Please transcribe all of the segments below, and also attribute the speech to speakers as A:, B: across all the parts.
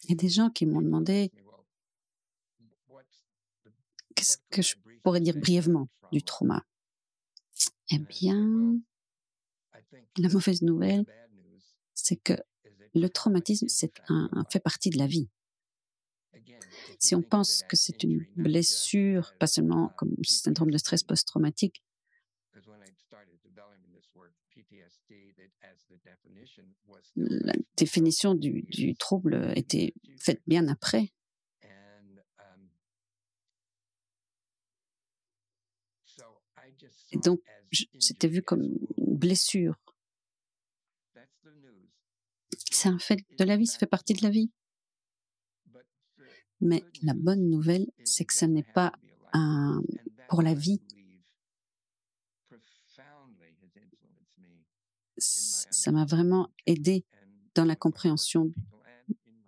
A: Il y a des gens qui m'ont demandé qu'est-ce que je pourrais dire brièvement du trauma. Eh bien, la mauvaise nouvelle, c'est que le traumatisme, fait partie de la vie. Si on pense que c'est une blessure, pas seulement comme syndrome de stress post-traumatique, la définition du trouble était faite bien après. Et donc, c'était vu comme une blessure. C'est un fait de la vie, ça fait partie de la vie. Mais la bonne nouvelle, c'est que ce n'est pas pour la vie. Ça m'a vraiment aidé dans la compréhension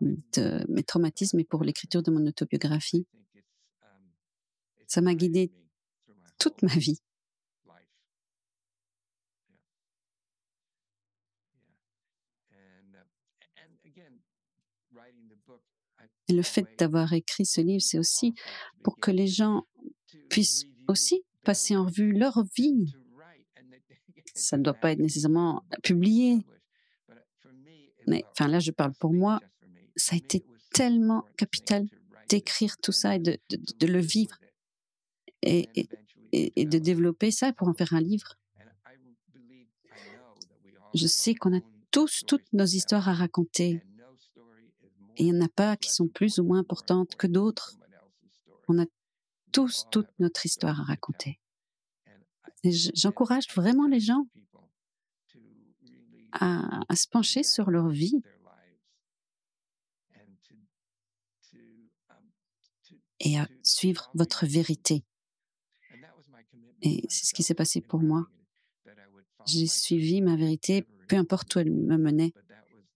A: de mes traumatismes et pour l'écriture de mon autobiographie. Ça m'a guidée toute ma vie. Et le fait d'avoir écrit ce livre, c'est aussi pour que les gens puissent aussi passer en revue leur vie. Ça ne doit pas être nécessairement publié. Mais enfin là, je parle pour moi. Ça a été tellement capital d'écrire tout ça et de le vivre et de développer ça pour en faire un livre. Je sais qu'on a tous toutes nos histoires à raconter. Et il n'y en a pas qui sont plus ou moins importantes que d'autres. On a tous toute notre histoire à raconter. Et j'encourage vraiment les gens à se pencher sur leur vie et à suivre votre vérité. Et c'est ce qui s'est passé pour moi. J'ai suivi ma vérité, peu importe où elle me menait.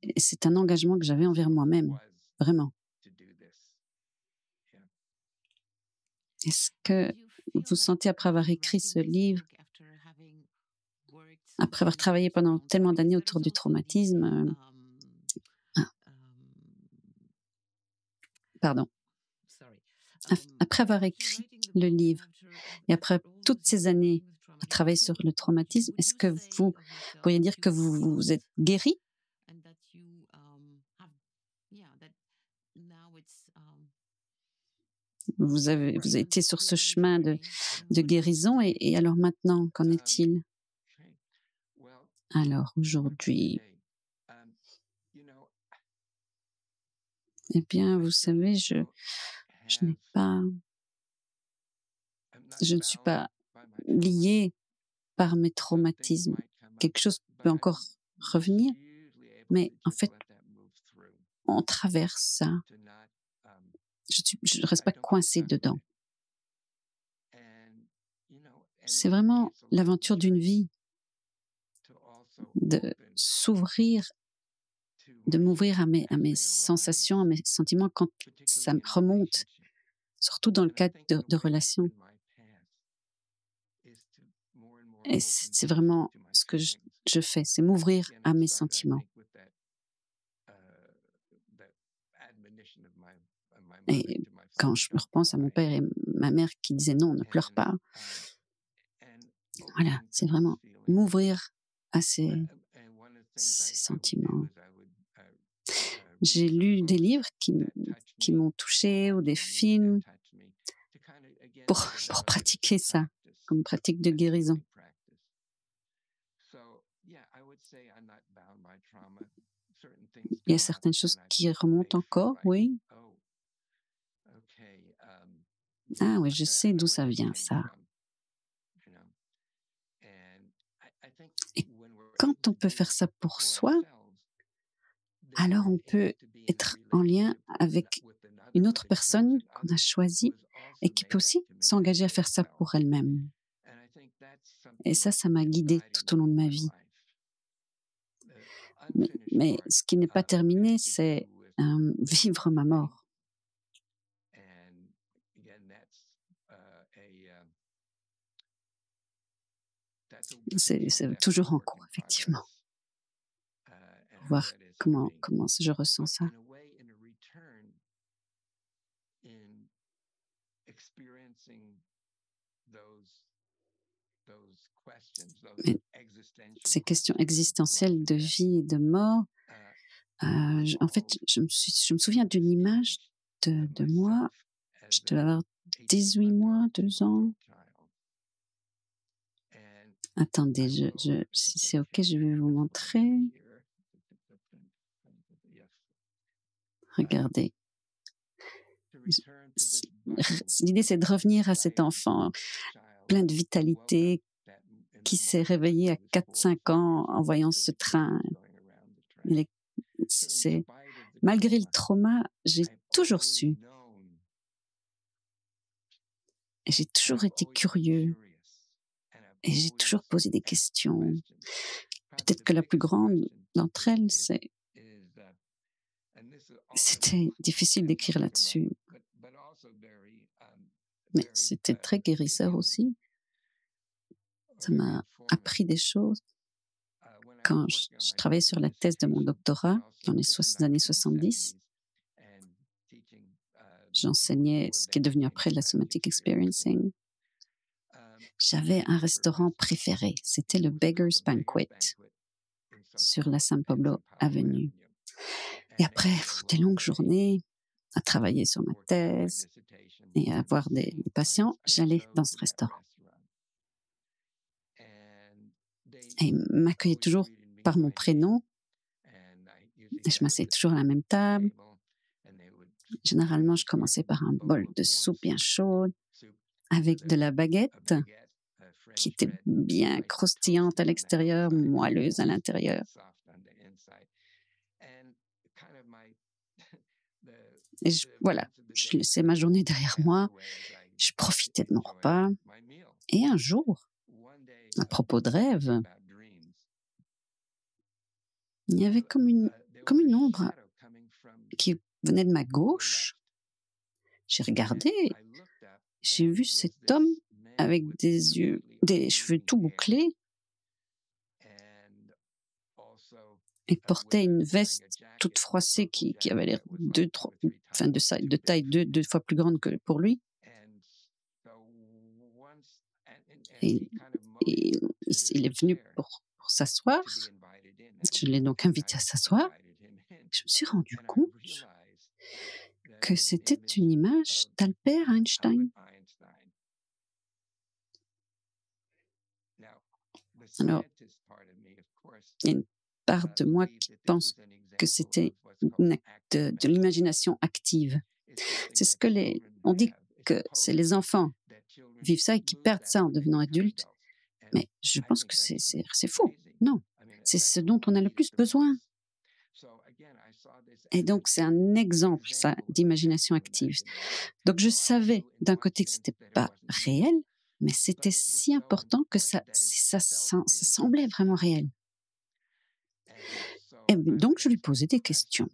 A: Et c'est un engagement que j'avais envers moi-même, vraiment. Est-ce que vous sentez, après avoir écrit ce livre, après avoir travaillé pendant tellement d'années autour du traumatisme, après avoir écrit le livre et après toutes ces années à travailler sur le traumatisme, est-ce que vous pourriez dire que vous êtes guéri? Vous avez été sur ce chemin de guérison et alors maintenant, qu'en est-il? Alors aujourd'hui, eh bien, vous savez, je ne suis pas liée par mes traumatismes. Quelque chose peut encore revenir, mais en fait, on traverse ça. Je ne reste pas coincée dedans. C'est vraiment l'aventure d'une vie, de s'ouvrir, de m'ouvrir à mes sensations, à mes sentiments quand ça me remonte, surtout dans le cadre de relations. Et c'est vraiment ce que je fais, c'est m'ouvrir à mes sentiments. Et quand je me repense à mon père et ma mère qui disaient non, ne pleure pas. Voilà, c'est vraiment m'ouvrir à ces sentiments. J'ai lu des livres qui m'ont touchée ou des films pour pratiquer ça, comme pratique de guérison. Il y a certaines choses qui remontent encore, oui. Ah oui, je sais d'où ça vient, ça. Et quand on peut faire ça pour soi, alors on peut être en lien avec une autre personne qu'on a choisie et qui peut aussi s'engager à faire ça pour elle-même. Et ça m'a guidée tout au long de ma vie. Mais ce qui n'est pas terminé, c'est vivre ma mort. C'est toujours en cours, effectivement. Voir comment je ressens ça. Mais ces questions existentielles de vie et de mort, en fait, je me souviens d'une image de moi, je devais avoir 18 mois, 2 ans. Attendez, si c'est OK, je vais vous montrer. Regardez. L'idée, c'est de revenir à cet enfant plein de vitalité qui s'est réveillé à 4-5 ans en voyant ce train. Malgré le trauma, j'ai toujours su. Et j'ai toujours été curieux. Et j'ai toujours posé des questions. Peut-être que la plus grande d'entre elles, c'était difficile d'écrire là-dessus. Mais c'était très guérisseur aussi. Ça m'a appris des choses. Quand je travaillais sur la thèse de mon doctorat, dans les années 70, j'enseignais ce qui est devenu après la somatic experiencing. J'avais un restaurant préféré, c'était le Beggar's Banquet sur la San Pablo Avenue. Et après des longues journées à travailler sur ma thèse et à voir des patients, j'allais dans ce restaurant. Et ils m'accueillaient toujours par mon prénom. Et je m'asseyais toujours à la même table. Généralement, je commençais par un bol de soupe bien chaude avec de la baguette qui était bien croustillante à l'extérieur, moelleuse à l'intérieur. Et voilà, je laissais ma journée derrière moi, je profitais de mon repas. Et un jour, à propos de rêve, il y avait comme une ombre qui venait de ma gauche. J'ai regardé, j'ai vu cet homme avec des cheveux tout bouclés. Il portait une veste toute froissée qui avait l'air de taille deux fois plus grande que pour lui. Et il est venu pour s'asseoir. Je l'ai donc invité à s'asseoir. Je me suis rendu compte que c'était une image d'Albert Einstein. Alors, il y a une part de moi qui pense que c'était de l'imagination active. C'est ce que on dit que c'est les enfants vivent ça et qui perdent ça en devenant adultes. Mais je pense que c'est faux. Non, c'est ce dont on a le plus besoin. Et donc, c'est un exemple, ça, d'imagination active. Donc, je savais d'un côté que c'était pas réel, mais c'était si important que ça semblait vraiment réel. Et donc, je lui posais des questions.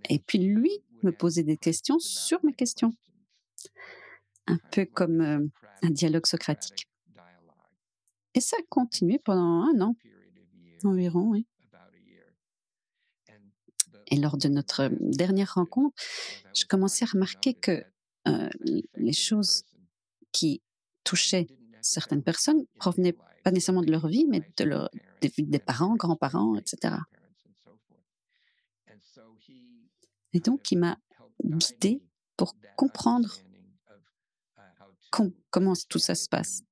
A: Et puis, lui me posait des questions sur mes questions. Un peu comme un dialogue socratique. Et ça a continué pendant 1 an, environ, oui. Et lors de notre dernière rencontre, je commençais à remarquer que les choses qui touchaient certaines personnes provenaient pas nécessairement de leur vie, mais des parents, grands-parents, etc. Et donc, il m'a guidée pour comprendre comment tout ça se passe.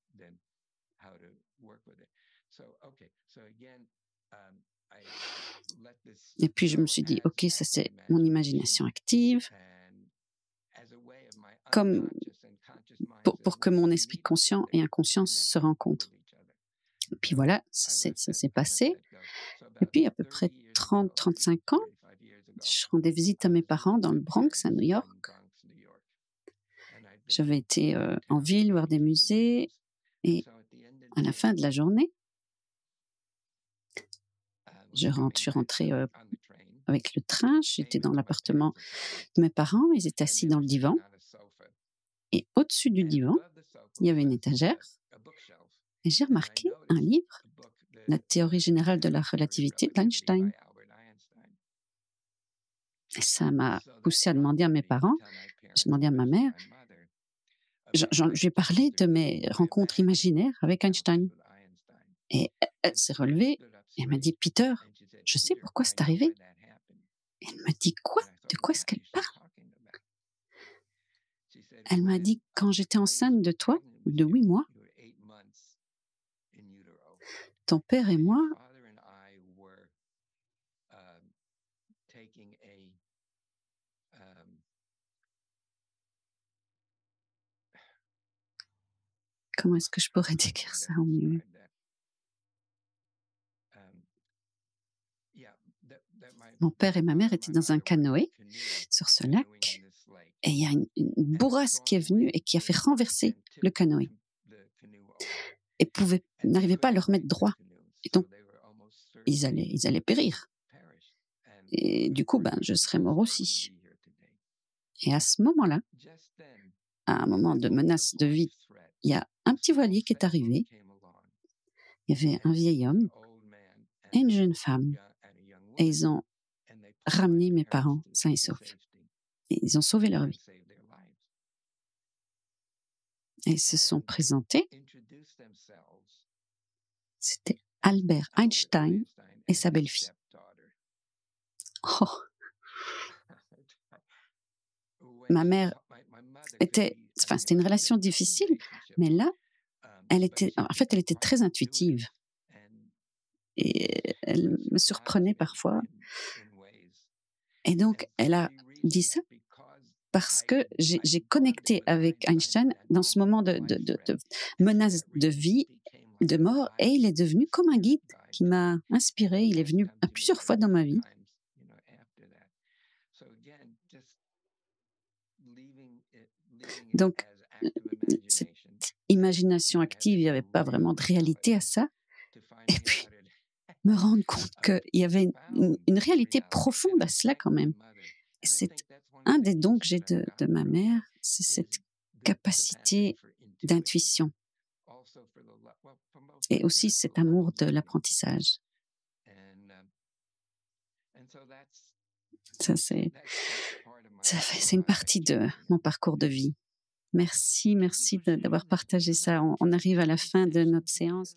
A: Et puis, je me suis dit, OK, ça c'est mon imagination active, comme pour que mon esprit conscient et inconscient se rencontrent. Et puis voilà, ça s'est passé. Et puis, à peu près 30-35 ans, je rendais visite à mes parents dans le Bronx, à New York. J'avais été en ville voir des musées. Et à la fin de la journée, je suis rentrée avec le train. J'étais dans l'appartement de mes parents. Ils étaient assis dans le divan. Et au-dessus du divan, il y avait une étagère. Et j'ai remarqué un livre, La théorie générale de la relativité d'Einstein. Et ça m'a poussé à demander à mes parents, j'ai demandé à ma mère, je lui ai parlé de mes rencontres imaginaires avec Einstein. Et elle s'est relevée et elle m'a dit: «Peter, je sais pourquoi c'est arrivé». Et elle m'a dit: «Quoi? De quoi est-ce qu'elle parle?» Elle m'a dit: «Quand j'étais enceinte de toi, de 8 mois, ton père et moi, comment est-ce que je pourrais décrire ça au mieux? Mon père et ma mère étaient dans un canoë sur ce lac et il y a une bourrasque qui est venue et qui a fait renverser le canoë et n'arrivait pas à le remettre droit et donc ils allaient périr et du coup, ben, je serais mort aussi et à ce moment-là, à un moment de menace de vie, il y a un petit voilier qui est arrivé. Il y avait un vieil homme et une jeune femme et ils ont ramené mes parents sains et saufs. Et ils ont sauvé leur vie. Et ils se sont présentés. C'était Albert Einstein et sa belle-fille. Oh, ma mère c'était une relation difficile, mais là, elle était très intuitive. Et elle me surprenait parfois. Et donc, elle a dit ça parce que j'ai connecté avec Einstein dans ce moment de menace de vie, de mort, et il est devenu comme un guide qui m'a inspiré. Il est venu à plusieurs fois dans ma vie. Donc, cette imagination active, il n'y avait pas vraiment de réalité à ça. Et puis, me rendre compte qu'il y avait une réalité profonde à cela quand même. Et c'est un des dons que j'ai de ma mère, c'est cette capacité d'intuition et aussi cet amour de l'apprentissage. Ça, c'est une partie de mon parcours de vie. Merci d'avoir partagé ça. On arrive à la fin de notre séance.